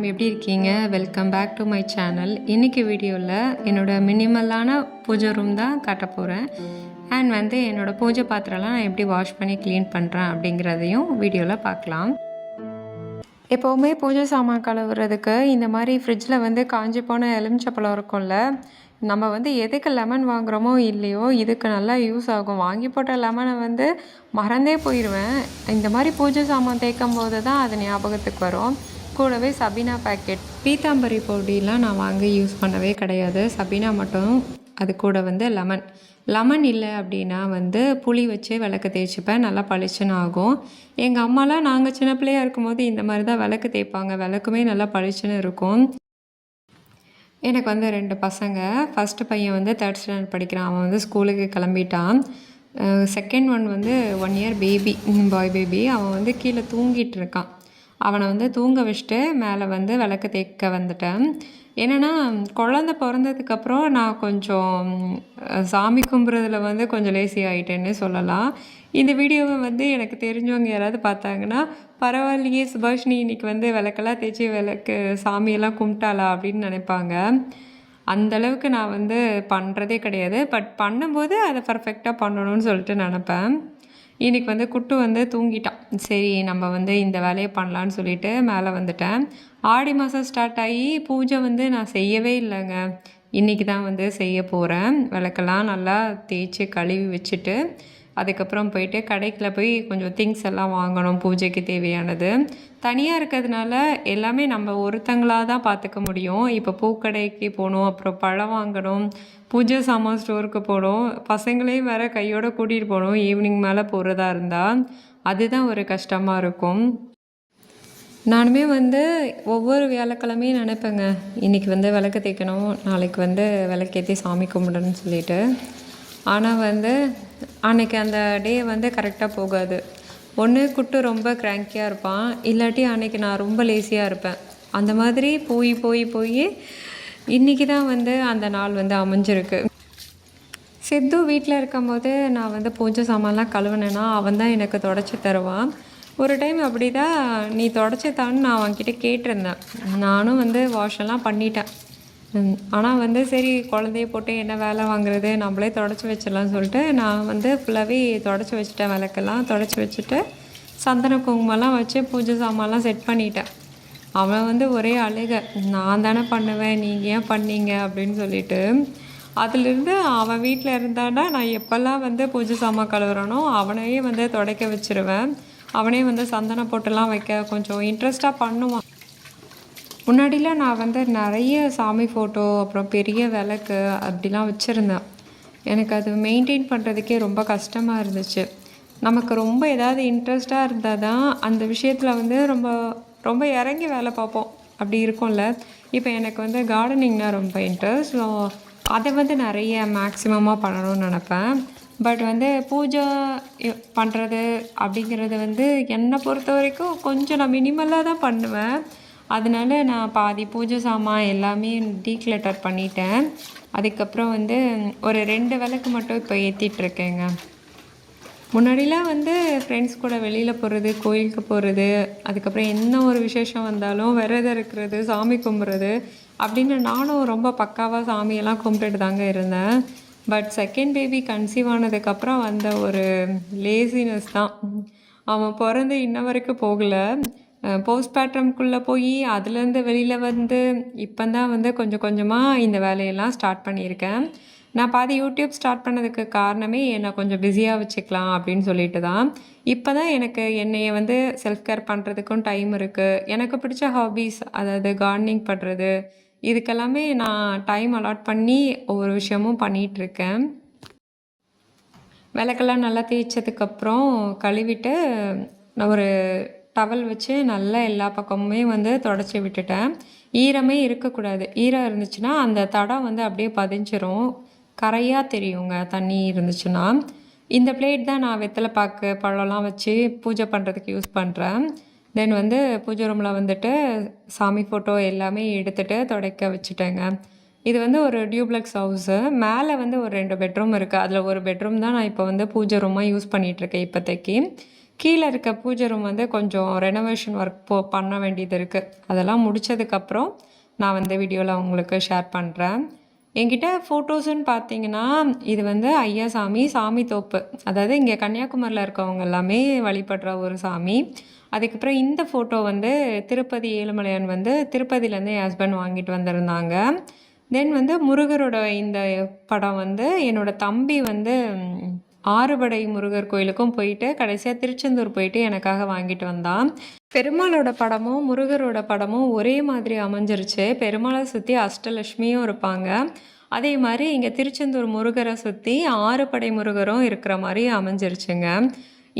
எல்லாரும் எப்படி இருக்கீங்க? Welcome back to my channel. இன்றைக்கி வீடியோவில் என்னோடய மினிமலான பூஜை ரூம் தான் காட்ட போகிறேன். அண்ட் வந்து என்னோடய பூஜை பாத்திரம்லாம் நான் எப்படி வாஷ் பண்ணி க்ளீன் பண்ணுறேன் அப்படிங்கிறதையும் வீடியோவில் பார்க்கலாம். எப்போவுமே பூஜை சாமான் கழுவுறதுக்கு இந்த மாதிரி ஃப்ரிட்ஜில் வந்து காஞ்சி போன எலுமிச்சப்பழம் இருக்கும்ல, நம்ம வந்து எதுக்கு லெமன் வாங்குகிறோமோ இல்லையோ இதுக்கு நல்லா யூஸ் ஆகும். வாங்கி போட்ட லெமனை வந்து மறந்தே போயிடுவேன். இந்த மாதிரி பூஜை சாமான் தேய்க்கும் போது தான் அது ஞாபகத்துக்கு வரும். கூடவே சபீனா பேக்கெட் பீத்தாம்பரி பொடியெலாம் நான் வாங்கி யூஸ் பண்ணவே கிடையாது. சபீனா மட்டும். அது கூட வந்து லெமன் இல்லை அப்படின்னா வந்து புளி வச்சு விளக்கு தேய்ச்சிப்பேன். நல்லா பளிச்சுன்னு ஆகும். எங்கள் அம்மாலாம் நாங்கள் சின்ன பிள்ளையாக இருக்கும்போது இந்த மாதிரி தான் விளக்கு தேய்ப்பாங்க. விளக்குமே நல்லா பளிச்சுன்னு இருக்கும். எனக்கு வந்து 2 பசங்க. ஃபஸ்ட்டு பையன் வந்து 3rd ஸ்டாண்டர்ட் படிக்கிறான். அவன் வந்து ஸ்கூலுக்கு கிளம்பிட்டான். செகண்ட் ஒன் வந்து 1 இயர் பேபி, பாய் பேபி. அவன் வந்து கீழே தூங்கிட்டு இருக்கான். அவனை வந்து தூங்க வச்சுட்டு மேலே வந்து விளக்கு தேய்க்க வந்துட்டேன். என்னென்னா குழந்த பிறந்ததுக்கப்புறம் நான் கொஞ்சம் சாமி கும்பிட்றதுல வந்து கொஞ்சம் லேசி ஆகிட்டேன்னு சொல்லலாம். இந்த வீடியோவை வந்து எனக்கு தெரிஞ்சவங்க யாராவது பார்த்தாங்கன்னா, பரவாயில்லையே சுபாஷினி இன்றைக்கி வந்து விளக்கெல்லாம் தேய்ச்சி விளக்கு சாமியெல்லாம் கும்பிட்டாளா அப்படின்னு நினைப்பாங்க. அந்தளவுக்கு நான் வந்து பண்ணுறதே கிடையாது. பட் பண்ணும்போது அதை பர்ஃபெக்டாக பண்ணணும்னு சொல்லிட்டு நினப்பேன். இன்றைக்கி வந்து குட்டு வந்து தூங்கிட்டான். சரி நம்ம வந்து இந்த வேலையை பண்ணலான்னு சொல்லிட்டு மேலே வந்துட்டேன். ஆடி மாதம் ஸ்டார்ட் ஆகி பூஜை வந்து நான் செய்யவே இல்லைங்க. இன்றைக்கி தான் வந்து செய்ய போகிறேன். விளக்கெல்லாம் நல்லா தேய்ச்சி கழுவி வச்சுட்டு அதுக்கப்புறம் போயிட்டு கடைக்குள்ள போய் கொஞ்சம் திங்ஸ் எல்லாம் வாங்கணும் பூஜைக்கு தேவையானது. தனியாக இருக்கிறதுனால எல்லாமே நம்ம ஒருத்தங்களாக தான் பார்த்துக்க முடியும். இப்போ பூக்கடைக்கு போகணும், அப்புறம் பழம் வாங்கணும், பூஜை சாமான் ஸ்டோருக்கு போகணும், பசங்களையும் வேறு கையோடு கூட்டிகிட்டு போகணும். ஈவினிங் மேலே போகிறதா இருந்தால் அதுதான் ஒரு கஷ்டமாக இருக்கும். நானுமே வந்து ஒவ்வொரு வியாழக்கிழமையும் நினைப்பேங்க, இன்றைக்கி வந்து விளக்கு தேய்க்கணும், நாளைக்கு வந்து விளக்கேற்றி சாமி கும்பிடணும்னு சொல்லிட்டு. ஆனால் வந்து அன்றைக்கி அந்த டே வந்து கரெக்டாக போகாது. ஒன்று குட்டு ரொம்ப கிராங்கியாக இருப்பான், இல்லாட்டி அன்றைக்கி நான் ரொம்ப லேசியாக இருப்பேன். அந்த மாதிரி போய் இன்றைக்கி தான் வந்து அந்த நாள் வந்து அமைஞ்சிருக்கு. சித்து வீட்டில் இருக்கும்போது நான் வந்து பூஜை சாமான்லாம் கழுவுனேன்னா அவன் தான் எனக்கு தொடச்சி தருவான். ஒரு டைம் அப்படி தான் நீ தொடச்சி தான்னு நான் அவன்கிட்ட கேட்டிருந்தேன். நானும் வந்து வாஷெல்லாம் பண்ணிட்டேன். ஆனால் வந்து சரி குழந்தைய போட்டு என்ன வேலை வாங்குறது, நம்மளே தொடச்சி வச்சிடலாம்னு சொல்லிட்டு நான் வந்து ஃபுல்லாகவே தொடச்சி வச்சுட்டேன். விளக்கெல்லாம் தொடச்சி வச்சுட்டு சந்தன குங்குமம்லாம் வச்சு பூஜை சாமான்லாம் செட் பண்ணிட்டேன். அவன் வந்து ஒரே அழுக, நான் தானே பண்ணுவேன் நீங்கள் ஏன் பண்ணீங்க அப்படின்னு சொல்லிட்டு. அதிலிருந்து அவன் வீட்டில் இருந்தானா நான் எப்போல்லாம் வந்து பூஜை சாமான் கழுவுறானோ அவனையே வந்து துடைக்க வச்சுருவேன். அவனே வந்து சந்தனம் போட்டுலாம் வைக்க கொஞ்சம் இன்ட்ரெஸ்ட்டாக பண்ணுவான். முன்னாடிலாம் நான் வந்து நிறைய சாமி ஃபோட்டோ அப்புறம் பெரிய விளக்கு அப்படிலாம் வச்சுருந்தேன். எனக்கு அது மெயின்டைன் பண்ணுறதுக்கே ரொம்ப கஷ்டமாக இருந்துச்சு. நமக்கு ரொம்ப ஏதாவது இன்ட்ரெஸ்ட்டாக இருந்தால் தான் அந்த விஷயத்தில் வந்து ரொம்ப ரொம்ப இறங்கி வேலை பார்ப்போம். அப்படி இருக்கும்ல. இப்போ எனக்கு வந்து கார்டனிங்னால் ரொம்ப இன்ட்ரெஸ்ட். ஸோ அதை வந்து நிறைய மேக்ஸிமமாக பண்ணணும்னு நினப்பேன். பட் வந்து பூஜை பண்ணுறது அப்படிங்கிறது வந்து என்னை பொறுத்த வரைக்கும் கொஞ்சம் நான் மினிமலாக தான் பண்ணுவேன். அதனால நான் பாதி பூஜை சாமான் எல்லாமே டீக்ளட்டர் பண்ணிட்டேன். அதுக்கப்புறம் வந்து ஒரு 2 விளக்கு மட்டும் இப்போ ஏற்றிட்டுருக்கேங்க. முன்னாடிலாம் வந்து ஃப்ரெண்ட்ஸ் கூட வெளியில் போகிறது, கோயிலுக்கு போகிறது, அதுக்கப்புறம் என்ன ஒரு விசேஷம் வந்தாலும் விரதம் இருக்கிறது, சாமி கும்பிட்றது அப்படின்னு நானும் ரொம்ப பக்காவாக சாமியெல்லாம் கும்பிட்டுட்டு தாங்க இருந்தேன். பட் செகண்ட் பேபி கன்சீவ் ஆனதுக்கப்புறம் வந்த ஒரு லேசினஸ் தான். அவன் பிறந்து இன்ன வரைக்கும் போகலை. போஸ்ட்மார்ட்டம்குள்ளே போய் அதுலேருந்து வெளியில் வந்து இப்போ தான் வந்து கொஞ்சம் கொஞ்சமாக இந்த வேலையெல்லாம் ஸ்டார்ட் பண்ணியிருக்கேன். நான் பாதி யூடியூப் ஸ்டார்ட் பண்ணதுக்கு காரணமே என்னை கொஞ்சம் பிஸியாக வச்சுக்கலாம் அப்படின்னு சொல்லிட்டு தான். இப்போ தான் எனக்கு என்னைய வந்து செல்ஃப் கேர் பண்ணுறதுக்கும் டைம் இருக்குது. எனக்கு பிடிச்ச ஹாபீஸ், அதாவது கார்டனிங் பண்ணுறது, இதுக்கெல்லாமே நான் டைம் அலாட் பண்ணி ஒவ்வொரு விஷயமும் பண்ணிகிட்ருக்கேன். விளக்கெல்லாம் நல்லா தேய்ச்சதுக்கப்புறம் கழுவிட்டு நான் ஒரு டவல் வச்சு நல்லா எல்லா பக்கமுமே வந்து தொடச்சி விட்டுட்டேன். ஈரமே இருக்கக்கூடாது. ஈரம் இருந்துச்சுன்னா அந்த தடம் வந்து அப்படியே பதிஞ்சிரும், கரையாக தெரியுங்க தண்ணி இருந்துச்சுன்னா. இந்த பிளேட் தான் நான் வெத்தலை பாக்கு பழம்லாம் வச்சு பூஜை பண்ணுறதுக்கு யூஸ் பண்ணுறேன். தென் வந்து பூஜை ரூமில் வந்துட்டு சாமி ஃபோட்டோ எல்லாமே எடுத்துகிட்டு துடைக்க வச்சுட்டேங்க. இது வந்து ஒரு டியூப்ளெக்ஸ் ஹவுஸு. மேலே வந்து ஒரு 2 பெட்ரூம் இருக்குது. அதில் ஒரு பெட்ரூம் தான் நான் இப்போ வந்து பூஜை ரூமாக யூஸ் பண்ணிகிட்ருக்கேன் இப்போதைக்கு. கீழே இருக்க பூஜை ரூம் வந்து கொஞ்சம் ரெனோவேஷன் ஒர்க் பண்ண வேண்டியது இருக்குது. அதெல்லாம் முடித்ததுக்கப்புறம் நான் வந்து வீடியோவில் உங்களுக்கு ஷேர் பண்ணுறேன். என்கிட்ட ஃபோட்டோஸுன்னு பார்த்தீங்கன்னா, இது வந்து ஐயா சாமி தோப்பு. அதாவது இங்கே கன்னியாகுமரியில் இருக்கவங்க எல்லாமே வழிபடுற ஒரு சாமி. அதுக்கப்புறம் இந்த ஃபோட்டோ வந்து திருப்பதி ஏழுமலையான் வந்து திருப்பதியிலேருந்து என் ஹஸ்பண்ட் வாங்கிட்டு வந்திருந்தாங்க. தென் வந்து முருகரோட இந்த படம் வந்து என்னோடய தம்பி வந்து ஆறுபடை முருகர் கோயிலுக்கும் போயிட்டு கடைசியாக திருச்செந்தூர் போயிட்டு எனக்காக வாங்கிட்டு வந்தான். பெருமாளோட படமும் முருகரோட படமும் ஒரே மாதிரி அமைஞ்சிருச்சு. பெருமாளை சுற்றி அஷ்டலட்சுமியும் இருப்பாங்க. அதே மாதிரி இங்கே திருச்செந்தூர் முருகரை சுற்றி ஆறுபடை முருகரும் இருக்கிற மாதிரி அமைஞ்சிருச்சுங்க.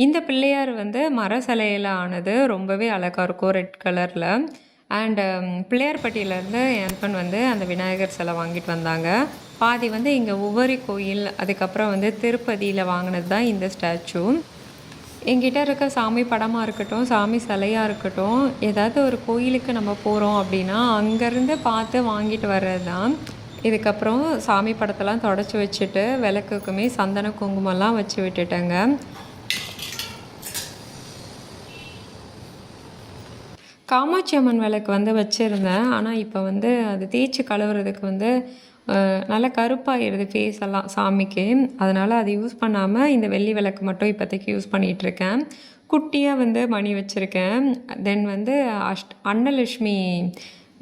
இந்த பிள்ளையார் வந்து மர சிலையில் ஆனது ரொம்பவே அழகாக இருக்கும் ரெட் கலரில். அண்டு பிள்ளையார்பட்டியிலேருந்து என் ஹஸ்பண்ட் வந்து அந்த விநாயகர் சிலை வாங்கிட்டு வந்தாங்க. பாதி வந்து இங்கே உவரி கோயில், அதுக்கப்புறம் வந்து திருப்பதியில் வாங்கினது தான் இந்த ஸ்டாச்சு. என்கிட்ட இருக்க சாமி படமாக இருக்கட்டும், சாமி சிலையாக இருக்கட்டும், ஏதாவது ஒரு கோயிலுக்கு நம்ம போகிறோம் அப்படின்னா அங்கேருந்து பார்த்து வாங்கிட்டு வர்றது தான். இதுக்கப்புறம் சாமி படத்தெல்லாம் தொடச்சி வச்சுட்டு விளக்குக்குமே சந்தன குங்குமம்லாம் வச்சு விட்டுட்டேங்க. காமாட்சி அம்மன் விளக்கு வந்து வச்சுருந்தேன். ஆனால் இப்போ வந்து அது தேய்ச்சி கழுவுறதுக்கு வந்து நல்லா கருப்பாகிடுது ஃபேஸ் எல்லாம் சாமிக்கு. அதனால் அது யூஸ் பண்ணாமல் இந்த வெள்ளி விளக்கு மட்டும் இப்போதைக்கு யூஸ் பண்ணிகிட்ருக்கேன். குட்டியாக வந்து மணி வச்சுருக்கேன். தென் வந்து அன்னலட்சுமி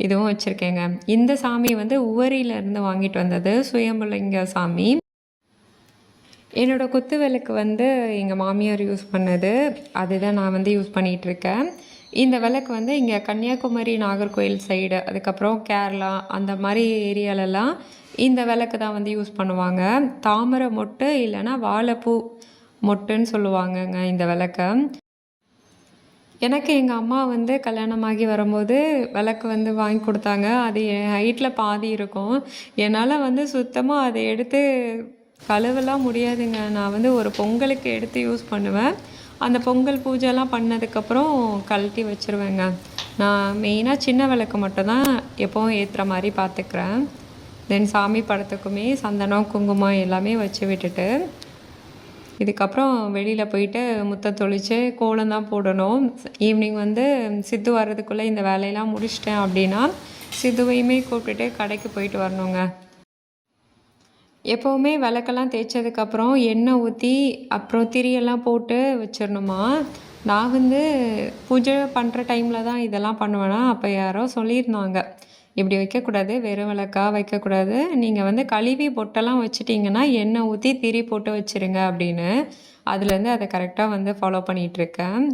இதுவும் வச்சுருக்கேங்க. இந்த சாமி வந்து உவரியிலேருந்து வாங்கிட்டு வந்தது, சுயம்புலிங்க சாமி. என்னோடய குத்து விளக்கு வந்து எங்கள் மாமியார் யூஸ் பண்ணது, அதுதான் நான் வந்து யூஸ் பண்ணிகிட்ருக்கேன். இந்த விளக்கு வந்து இங்கே கன்னியாகுமரி, நாகர்கோயில் சைடு, அதுக்கப்புறம் கேரளா அந்த மாதிரி ஏரியாலெல்லாம் இந்த விளக்கு தான் வந்து யூஸ் பண்ணுவாங்க. தாமரை மொட்டு இல்லைன்னா வாழைப்பூ மொட்டுன்னு சொல்லுவாங்கங்க இந்த விளக்க. எனக்கு எங்கள் அம்மா வந்து கல்யாணமாகி வரும்போது விளக்கு வந்து வாங்கி கொடுத்தாங்க. அது என் ஹைட்டில் பாதி இருக்கும். என்னால் வந்து சுத்தமாக அதை எடுத்து கழுவலாம் முடியாதுங்க. நான் வந்து ஒரு பொங்கலுக்கு எடுத்து யூஸ் பண்ணுவேன். அந்த பொங்கல் பூஜைலாம் பண்ணதுக்கப்புறம் கழட்டி வச்சுருவேங்க. நான் மெயினாக சின்ன விளக்கு மட்டும் தான் எப்போவும் ஏற்றுற மாதிரி பார்த்துக்கிறேன். தென் சாமி படத்துக்குமே சந்தனம், குங்குமம் எல்லாமே வச்சு விட்டுட்டு இதுக்கப்புறம் வெளியில் போயிட்டு முத்தம் தொளித்து கோலம் தான் போடணும். ஈவினிங் வந்து சித்து வர்றதுக்குள்ளே இந்த வேலையெல்லாம் முடிச்சிட்டேன் அப்படின்னா சித்துவையுமே கூப்பிட்டுட்டு கடைக்கு போயிட்டு வரணுங்க. எப்போவுமே விளக்கெல்லாம் தேய்ச்சதுக்கப்புறம் எண்ணெய் ஊற்றி அப்புறம் திரியெல்லாம் போட்டு வச்சிடணுமா. நான் வந்து பூஜை பண்ணுற டைமில் தான் இதெல்லாம் பண்ணுவேனா. அப்போ யாரோ சொல்லியிருந்தாங்க, இப்படி வைக்கக்கூடாது, வெறும் விளக்கா வைக்கக்கூடாது, நீங்கள் வந்து கழுவி பொட்டெல்லாம் வச்சுட்டிங்கன்னா எண்ணெய் ஊற்றி திரி போட்டு வச்சுருங்க அப்படின்னு. அதுலேருந்து அதை கரெக்டாக வந்து ஃபாலோ பண்ணிகிட்ருக்கேன்.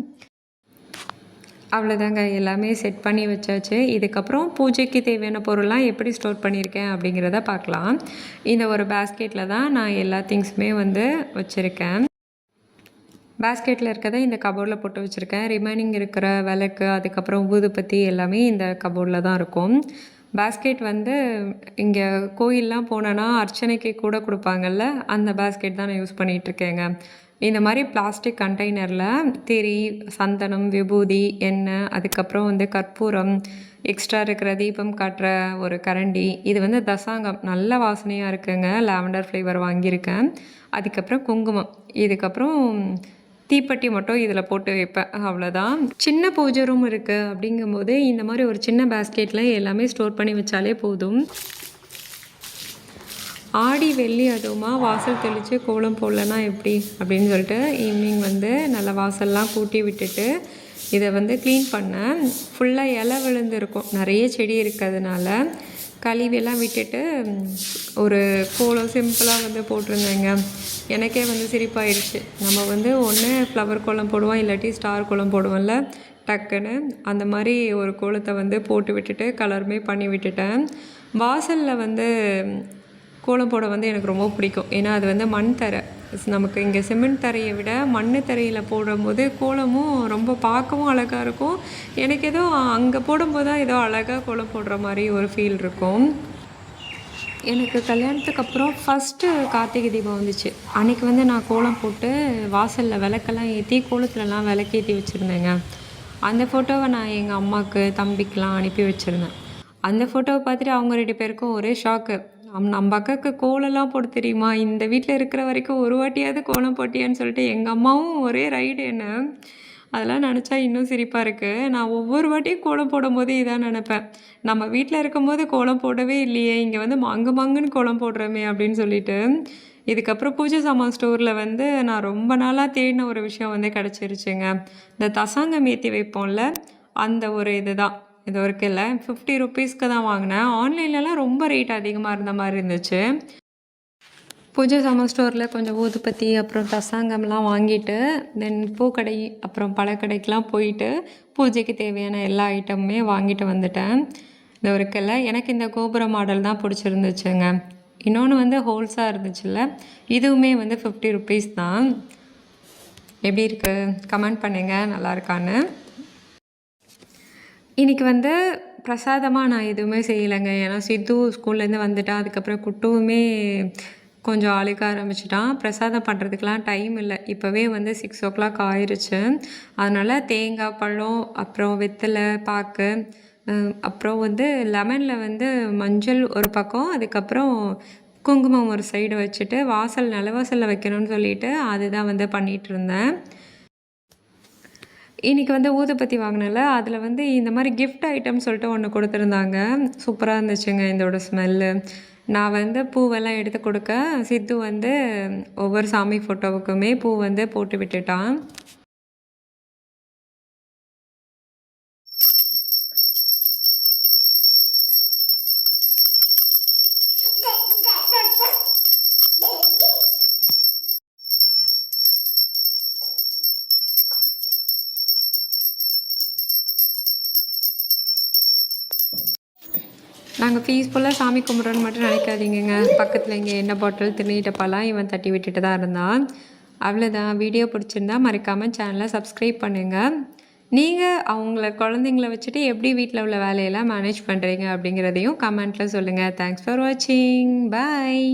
அவ்வளோதாங்க, எல்லாமே செட் பண்ணி வச்சாச்சு. இதுக்கப்புறம் பூஜைக்கு தேவையான பொருள்லாம் எப்படி ஸ்டோர் பண்ணியிருக்கேன் அப்படிங்கிறத பார்க்கலாம். இந்த ஒரு பேஸ்கெட்டில் தான் நான் எல்லா திங்ஸுமே வந்து வச்சுருக்கேன். பேஸ்கெட்டில் இருக்கிறத இந்த கபோர்டில் போட்டு வச்சுருக்கேன். ரிமைனிங் இருக்கிற விளக்கு, அதுக்கப்புறம் ஊதுபத்தி எல்லாமே இந்த கபோர்டில் தான் இருக்கும். பேஸ்கெட் வந்து இங்கே கோயிலெலாம் போனேன்னா அர்ச்சனைக்கு கூட கொடுப்பாங்கல்ல, அந்த பேஸ்கெட் தான் நான் யூஸ் பண்ணிகிட்ருக்கேங்க. இந்த மாதிரி பிளாஸ்டிக் கண்டெய்னரில் திரி, சந்தனம், விபூதி, எண்ணெய், அதுக்கப்புறம் வந்து கற்பூரம், எக்ஸ்ட்ரா இருக்கிற தீபம் காட்டுற ஒரு கரண்டி, இது வந்து தசாங்கம் நல்ல வாசனையாக இருக்குங்க. லாவெண்டர் ஃப்ளேவர் வாங்கியிருக்கேன். அதுக்கப்புறம் குங்குமம், இதுக்கப்புறம் தீப்பெட்டி மட்டும் இதில் போட்டு வைப்பேன், அவ்வளோதான். சின்ன பூஜை ரூம் இருக்குது அப்படிங்கும்போது இந்த மாதிரி ஒரு சின்ன பேஸ்கெட்டில் எல்லாமே ஸ்டோர் பண்ணி வச்சாலே போதும். ஆடி வெள்ளி அதுவுமா வாசல் தெளித்து கோலம் போடலன்னா எப்படி அப்படின்னு சொல்லிட்டு ஈவினிங் வந்து நல்லா வாசல்லாம் கூட்டி விட்டுட்டு இதை வந்து க்ளீன் பண்ணேன். ஃபுல்லாக இலை விழுந்துருக்கும், நிறைய செடி இருக்கிறதுனால கழுவியெல்லாம் விட்டுட்டு ஒரு கோலம் சிம்பிளாக வந்து போட்டிருந்தேங்க. எனக்கே வந்து சிரிப்பாயிடுச்சு. நம்ம வந்து ஒன்று ஃப்ளவர் கோலம் போடுவோம், இல்லாட்டி ஸ்டார் கோலம் போடுவோம்ல, டக்குன்னு அந்த மாதிரி ஒரு கோலத்தை வந்து போட்டு விட்டுட்டு கலருமே பண்ணி விட்டுட்டேன். வாசலில் வந்து கோலம் போட வந்து எனக்கு ரொம்ப பிடிக்கும். ஏன்னா அது வந்து மண் தரை, நமக்கு இங்கே சிமெண்ட் தரையை விட மண் தரையில் போடும்போது கோலமும் ரொம்ப பார்க்கவும் அழகாக இருக்கும். எனக்கு ஏதோ அங்கே போடும்போது தான் ஏதோ அழகாக கோலம் போடுற மாதிரி ஒரு ஃபீல் இருக்கும். எனக்கு கல்யாணத்துக்கு அப்புறம் ஃபஸ்ட்டு கார்த்திகை தீபம் வந்துச்சு. அன்றைக்கி வந்து நான் கோலம் போட்டு வாசலில் விளக்கெல்லாம் ஏற்றி கோலத்துலலாம் விளக்கேற்றி வச்சுருந்தேங்க. அந்த ஃபோட்டோவை நான் எங்கள் அம்மாவுக்கு, தம்பிக்கெலாம் அனுப்பி வச்சுருந்தேன். அந்த ஃபோட்டோவை பார்த்துட்டு அவங்க 2 பேருக்கும் ஒரே ஷாக்கு. நம்ம அக்காவுக்கு கோலம்லாம் போட தெரியுமா, இந்த வீட்டில் இருக்கிற வரைக்கும் ஒரு வாட்டியாவது கோலம் போட்டியான்னு சொல்லிட்டு எங்கள் அம்மாவும் ஒரே ரைடு என்ன. அதெல்லாம் நினச்சா இன்னும் சிரிப்பாக இருக்குது. நான் ஒவ்வொரு வாட்டியும் கோலம் போடும்போது இதான் நினப்பேன். நம்ம வீட்டில் இருக்கும்போது கோலம் போடவே இல்லையே, இங்கே வந்து மங்கு மங்குன்னு கோலம் போடுறோமே அப்படின்னு சொல்லிட்டு. இதுக்கப்புறம் பூஜை சாமான் ஸ்டோரில் வந்து நான் ரொம்ப நாளாக தேடின ஒரு விஷயம் வந்து கிடச்சிருச்சுங்க. இந்த தசாங்கம் ஏற்றி வைப்போம்ல, அந்த ஒரு இதுதான். இது இருக்குல்ல, 50 ருப்பீஸ்க்கு தான் வாங்கினேன். ஆன்லைன்லலாம் ரொம்ப ரேட் அதிகமாக இருந்த மாதிரி இருந்துச்சு. பூஜை சாமான் ஸ்டோரில் கொஞ்சம் ஊதுபத்தி அப்புறம் தசாங்கம்லாம் வாங்கிட்டு தென் பூக்கடை அப்புறம் பழக்கடைக்கெலாம் போயிட்டு பூஜைக்கு தேவையான எல்லா ஐட்டமுமே வாங்கிட்டு வந்துட்டேன். இந்த இருக்குல்ல, எனக்கு இந்த கோபுர மாடல் தான் பிடிச்சிருந்துச்சுங்க. இன்னொன்று வந்து ஹோல்ஸாக இருந்துச்சுல்ல, இதுவுமே வந்து 50 ருப்பீஸ் தான். எப்படி இருக்குது கமெண்ட் பண்ணுங்கள், நல்லா இருக்கான்னு. இன்றைக்கி வந்து பிரசாதமாக நான் எதுவுமே செய்யலைங்க. ஏன்னா சித்து ஸ்கூல்லேருந்து வந்துட்டான். அதுக்கப்புறம் குட்டுவுமே கொஞ்சம் அழுக ஆரம்பிச்சிட்டான். பிரசாதம் பண்ணுறதுக்கெலாம் டைம் இல்லை. இப்போவே வந்து 6:00 ஆயிடுச்சு. அதனால் தேங்காய் பழம் அப்புறம் வெத்தலை பாக்கு அப்புறம் வந்து லெமனில் வந்து மஞ்சள் ஒரு பக்கம், அதுக்கப்புறம் குங்குமம் ஒரு சைடு வச்சுட்டு நிலவாசலில் வைக்கணும்னு சொல்லிட்டு அதுதான் வந்து பண்ணிகிட்ருந்தேன். இன்றைக்கி வந்து ஊதுபத்தி வாங்கினேன்ல, அதில் வந்து இந்த மாதிரி கிஃப்ட் ஐட்டம்னு சொல்லிட்டு ஒன்று கொடுத்துருந்தாங்க. சூப்பராக இருந்துச்சுங்க இதோட ஸ்மெல்லு. நான் வந்து பூவெல்லாம் எடுத்து கொடுக்க சித்து வந்து ஒவ்வொரு சாமி ஃபோட்டோவுக்குமே பூ வந்து போட்டு விட்டுட்டான். நாங்கள் பீஸ்ஃபுல்லாக சாமி கும்பிட்றோன்னு மட்டும் நினைக்காதீங்க. பக்கத்தில் இங்கே எண்ணெய் பாட்டில் திருநீ டப்பாலாம் இவன் தட்டி விட்டுட்டு தான் இருந்தான். அவ்வளோதான். வீடியோ பிடிச்சிருந்தா மறக்காமல் சேனலை சப்ஸ்கிரைப் பண்ணுங்கள். நீங்கள் அவங்கள குழந்தைங்கள வச்சுட்டு எப்படி வீட்டில் உள்ள வேலையெல்லாம் மேனேஜ் பண்ணுறீங்க அப்படிங்கிறதையும் கமெண்ட்டில் சொல்லுங்கள். தேங்க்ஸ் ஃபார் வாட்சிங். பாய்.